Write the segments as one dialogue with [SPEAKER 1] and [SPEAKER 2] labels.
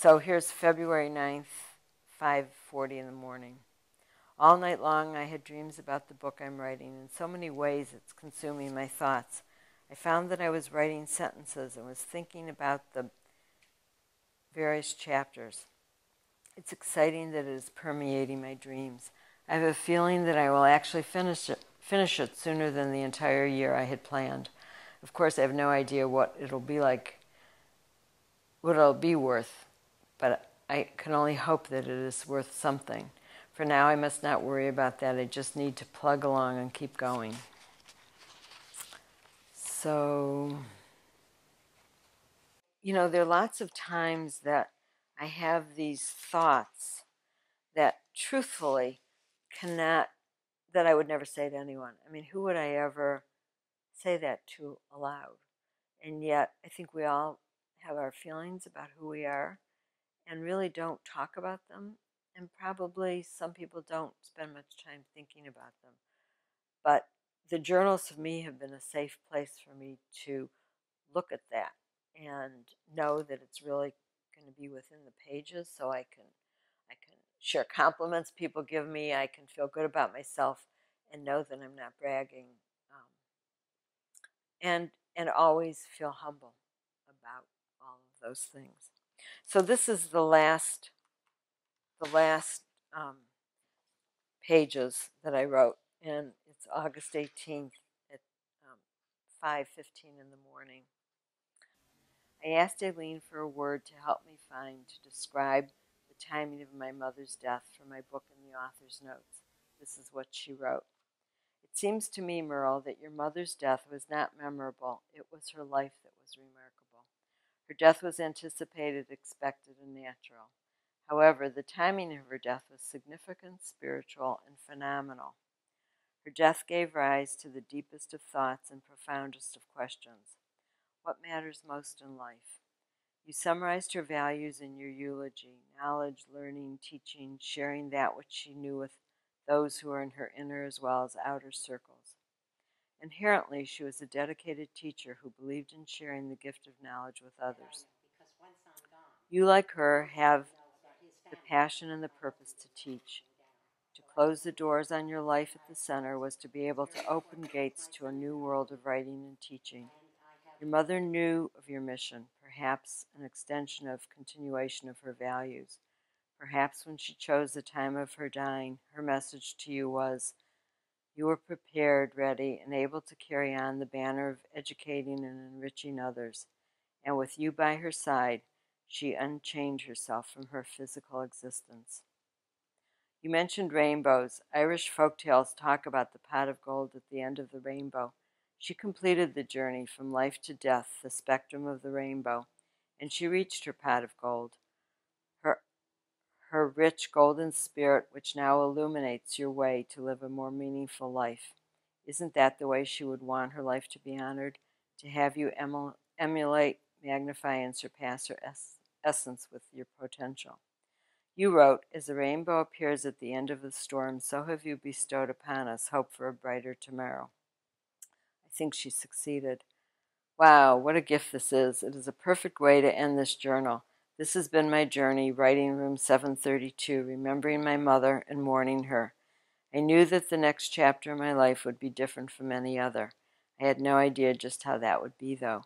[SPEAKER 1] So here's February 9th, 5:40 in the morning. All night long I had dreams about the book I'm writing. In so many ways it's consuming my thoughts. I found that I was writing sentences and was thinking about the various chapters. It's exciting that it is permeating my dreams. I have a feeling that I will actually finish it sooner than the entire year I had planned. Of course, I have no idea what it'll be like, what it'll be worth, but I can only hope that it is worth something. For now, I must not worry about that. I just need to plug along and keep going. So, there are lots of times that I have these thoughts that truthfully that I would never say to anyone. I mean, who would I ever say that to aloud? And yet, I think we all have our feelings about who we are and really don't talk about them. And probably some people don't spend much time thinking about them. But the journals for me have been a safe place for me to look at that and know that it's really going to be within the pages, so I can share compliments people give me. I can feel good about myself and know that I'm not bragging, and always feel humble about all of those things. So this is the last pages that I wrote, and it's August 18th at 5:15 in the morning. I asked Aileen for a word to help me find to describe the timing of my mother's death for my book in the author's notes. This is what she wrote. It seems to me, Merle, that your mother's death was not memorable. It was her life that was remarkable. Her death was anticipated, expected, and natural. However, the timing of her death was significant, spiritual, and phenomenal. Her death gave rise to the deepest of thoughts and profoundest of questions. What matters most in life? You summarized her values in your eulogy: knowledge, learning, teaching, sharing that which she knew with those who were in her inner as well as outer circles. Inherently, she was a dedicated teacher who believed in sharing the gift of knowledge with others. You, like her, have the passion and the purpose to teach. To close the doors on your life at the center was to be able to open gates to a new world of writing and teaching. Your mother knew of your mission, perhaps an extension of continuation of her values. Perhaps when she chose the time of her dying, her message to you was, you were prepared, ready, and able to carry on the banner of educating and enriching others. And with you by her side, she unchained herself from her physical existence. You mentioned rainbows. Irish folktales talk about the pot of gold at the end of the rainbow. She completed the journey from life to death, the spectrum of the rainbow, and she reached her pot of gold. Her rich golden spirit, which now illuminates your way to live a more meaningful life. Isn't that the way she would want her life to be honored? To have you emulate, magnify, and surpass her essence with your potential. You wrote, as the rainbow appears at the end of the storm, so have you bestowed upon us hope for a brighter tomorrow. I think she succeeded. Wow, what a gift this is. It is a perfect way to end this journal. This has been my journey, writing room 732, remembering my mother and mourning her. I knew that the next chapter of my life would be different from any other. I had no idea just how that would be, though.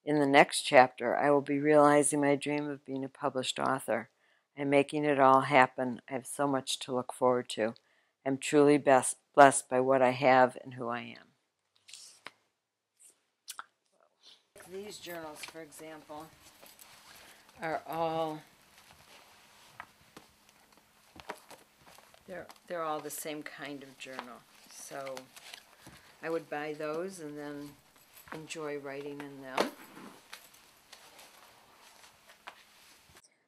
[SPEAKER 1] In the next chapter, I will be realizing my dream of being a published author. I'm making it all happen. I have so much to look forward to. I'm truly blessed by what I have and who I am. These journals, for example, are all they're all the same kind of journal. So I would buy those and then enjoy writing in them.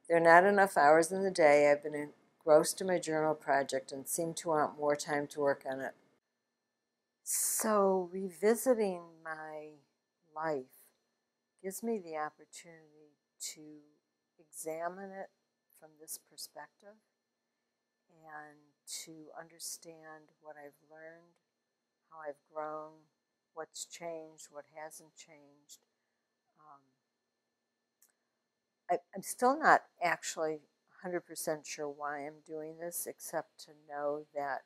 [SPEAKER 1] There are not enough hours in the day. I've been engrossed in my journal project and seem to want more time to work on it. So revisiting my life gives me the opportunity to examine it from this perspective and to understand what I've learned, how I've grown, what's changed, what hasn't changed. I'm still not actually 100% sure why I'm doing this, except to know that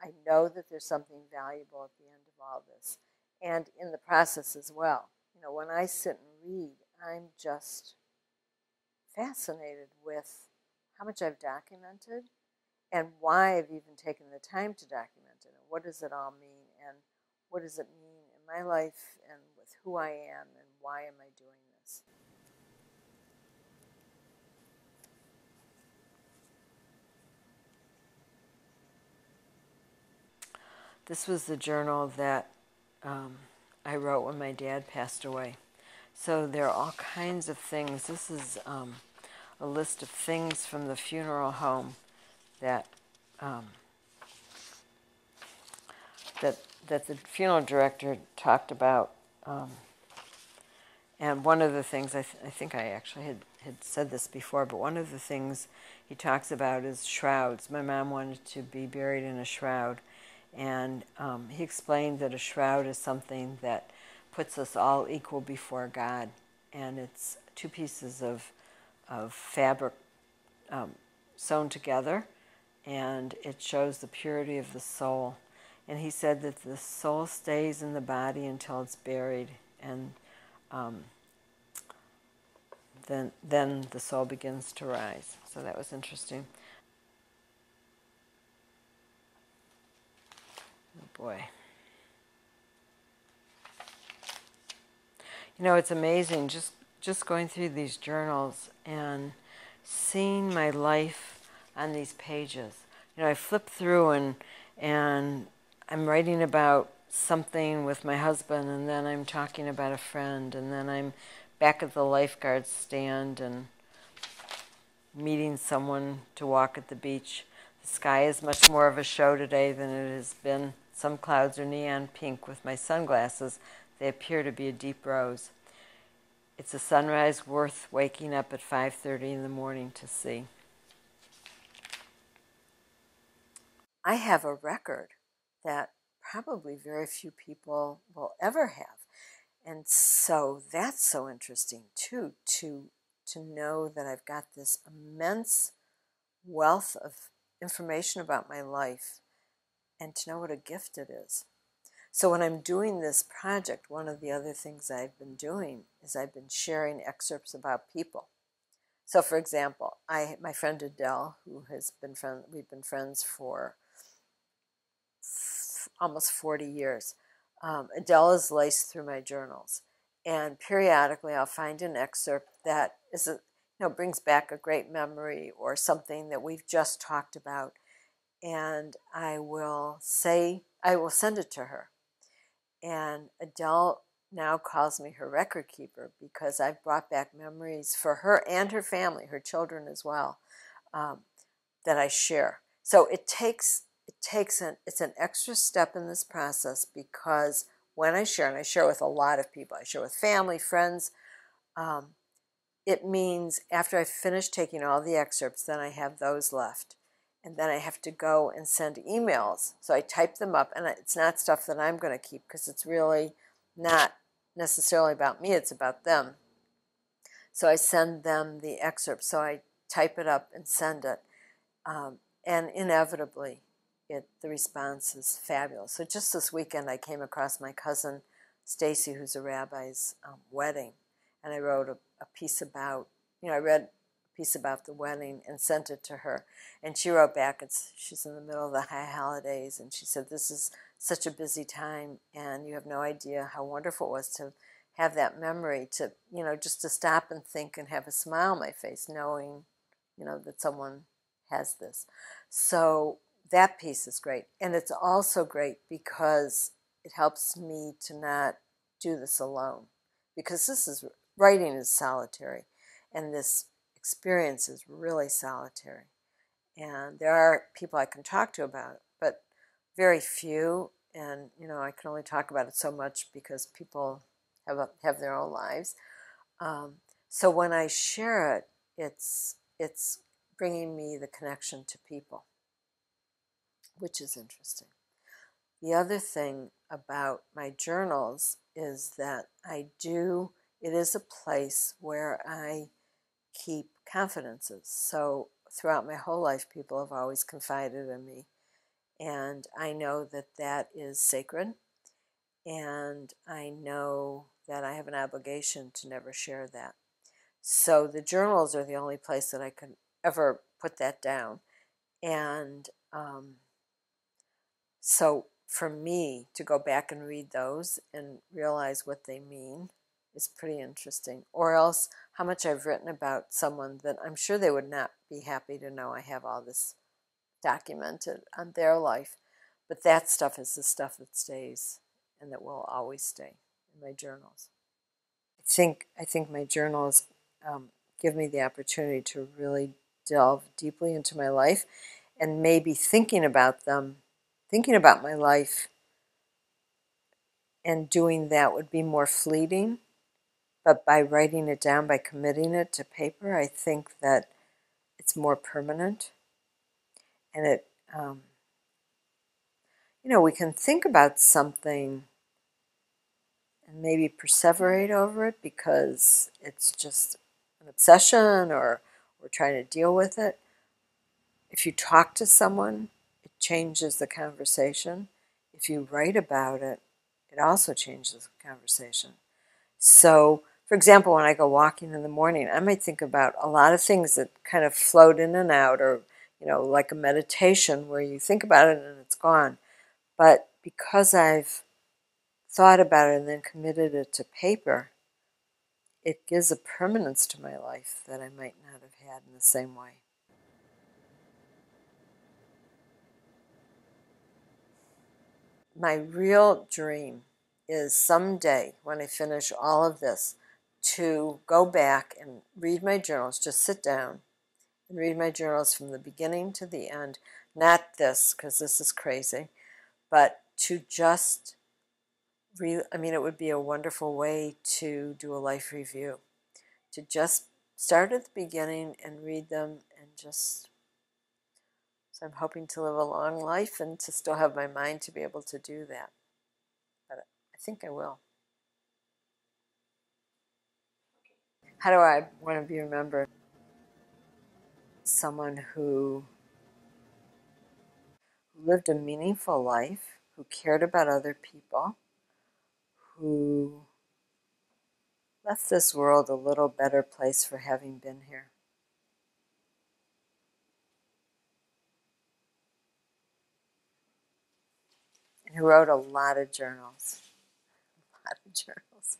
[SPEAKER 1] I know that there's something valuable at the end of all this, and in the process as well. When I sit and read, I'm just fascinated with how much I've documented and why I've even taken the time to document it. And what does it all mean? And what does it mean in my life and with who I am and why am I doing this? This was the journal that I wrote when my dad passed away. So there are all kinds of things. This is a list of things from the funeral home that um, that the funeral director talked about. And one of the things, I think I actually had said this before, but one of the things he talks about is shrouds. My mom wanted to be buried in a shroud. And he explained that a shroud is something that puts us all equal before God. And it's two pieces of fabric sewn together, and it shows the purity of the soul. And he said that the soul stays in the body until it's buried, and then the soul begins to rise. So that was interesting. Oh boy. It's amazing just going through these journals and seeing my life on these pages. I flip through and I'm writing about something with my husband, and then I'm talking about a friend, and then I'm back at the lifeguard stand and meeting someone to walk at the beach. The sky is much more of a show today than it has been. Some clouds are neon pink with my sunglasses. They appear to be a deep rose. It's a sunrise worth waking up at 5:30 in the morning to see. I have a record that probably very few people will ever have. And so that's so interesting too, to know that I've got this immense wealth of information about my life and to know what a gift it is. So when I'm doing this project, one of the other things I've been doing is I've been sharing excerpts about people. So for example, my friend Adele, we've been friends for almost 40 years. Adele is laced through my journals, and periodically I'll find an excerpt that brings back a great memory or something that we've just talked about, and I will send it to her. And Adele now calls me her record keeper because I've brought back memories for her and her family, her children as well, that I share. So it's an extra step in this process, because when I share, and I share with a lot of people, I share with family, friends, it means after I finish taking all the excerpts, then I have those left. And then I have to go and send emails. So I type them up, and it's not stuff that I'm going to keep because it's really not necessarily about me, it's about them. So I send them the excerpts. So I type it up and send it. And inevitably, the response is fabulous. So just this weekend, I came across my cousin Stacy, who's a rabbi's wedding, and I wrote a piece about, I read a piece about the wedding and sent it to her, and she wrote back. She's in the middle of the high holidays, and she said, "This is such a busy time, and you have no idea how wonderful it was to have that memory, to just to stop and think and have a smile on my face, knowing, that someone has this." So that piece is great. And it's also great because it helps me to not do this alone. Because writing is solitary, and this experience is really solitary. And there are people I can talk to about it, but very few. And, I can only talk about it so much because people have their own lives. So when I share it, it's bringing me the connection to people, which is interesting. The other thing about my journals is that it is a place where I keep confidences. So throughout my whole life, people have always confided in me. And I know that that is sacred. And I know that I have an obligation to never share that. So the journals are the only place that I could ever put that down. And so for me to go back and read those and realize what they mean is pretty interesting. Or else how much I've written about someone that I'm sure they would not be happy to know I have all this documented on their life. But that stuff is the stuff that stays and that will always stay in my journals. I think my journals give me the opportunity to really delve deeply into my life, and maybe thinking about them, thinking about my life and doing that would be more fleeting. But by writing it down, by committing it to paper, I think that it's more permanent. And it, we can think about something and maybe perseverate over it because it's just an obsession or we're trying to deal with it. If you talk to someone, it changes the conversation. If you write about it, it also changes the conversation. So, for example, when I go walking in the morning, I might think about a lot of things that kind of float in and out, or, like a meditation where you think about it and it's gone. But because I've thought about it and then committed it to paper, it gives a permanence to my life that I might not have had in the same way. My real dream is someday when I finish all of this to go back and read my journals, just sit down and read my journals from the beginning to the end. Not this, because this is crazy, but to just read. I mean, it would be a wonderful way to do a life review, to just start at the beginning and read them and just. So I'm hoping to live a long life and to still have my mind to be able to do that. But I think I will. How do I want to be remembered? Someone who lived a meaningful life, who cared about other people, who left this world a little better place for having been here. And who wrote a lot of journals. A lot of journals.